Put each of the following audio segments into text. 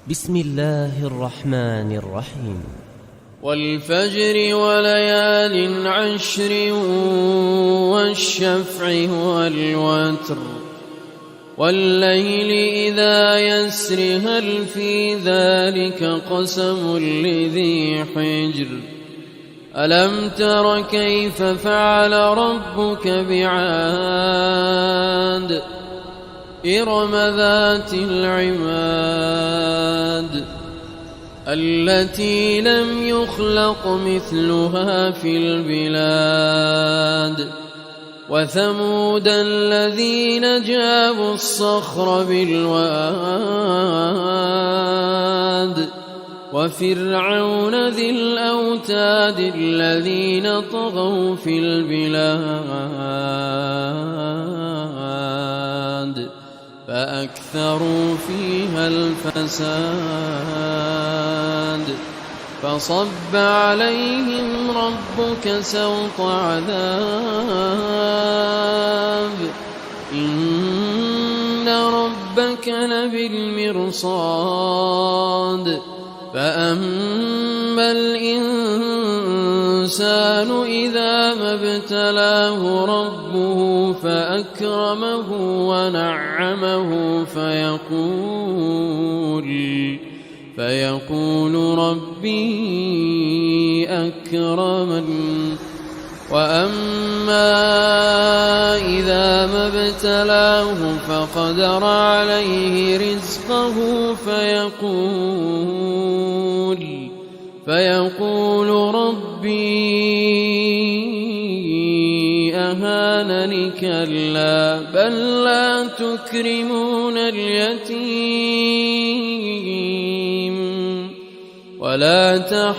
بسم الله الرحمن الرحيم. والفجر وليال عشر والشفع والوتر والليل إذا يسر هل في ذلك قسم لذي حجر ألم تر كيف فعل ربك بعاد إرم ذات العماد التي لم يخلق مثلها في البلاد وثمود الذين جابوا الصخر بالواد وفرعون ذي الأوتاد الذين طغوا في البلاد فأكثروا فيها الفساد فصب عليهم ربك سوط عذاب إن ربك لبالمرصاد فأما الإنسان إذا ما ابتلاه ربه فأكرمه ونعمه فيقول ربي أكرمن وأما وإذا ما ابتلاه فقدر عليه رزقه فيقول ربي أهانني كلا بل لا تكرمون اليتيم ولا تحاضون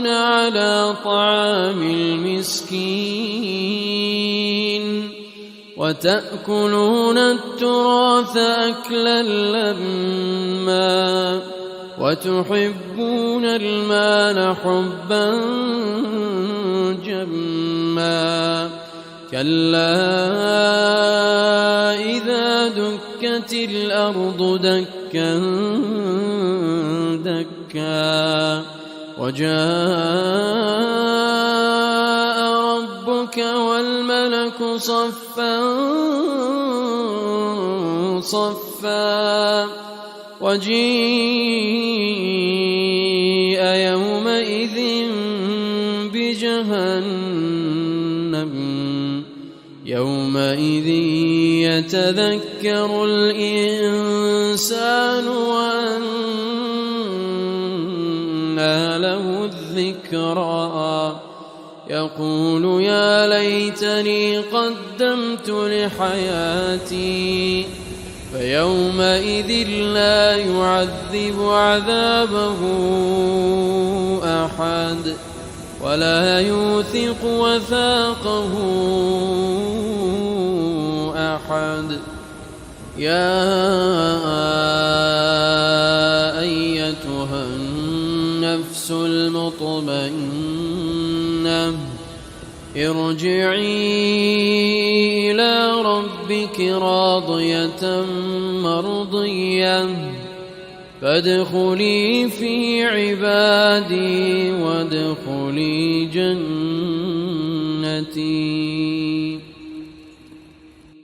على طعام المسكين وتأكلون التراث أكلا لما وتحبون المال حبا جما كلا إذا دكت الأرض دكا دكا وجاء ربك والملك صفا صفا وجيء يومئذ بجهنم يومئذ يتذكر الإنسان وأنى له الذكرى يقول يا ليتني قدمت لحياتي فيومئذ لا يعذب عذابه أحد ولا يوثق وثاقه أحد يا أيتها النفس المطمئنة ارجعي إلى ربك راضية مرضية فادخلي في عبادي وادخلي جنتي.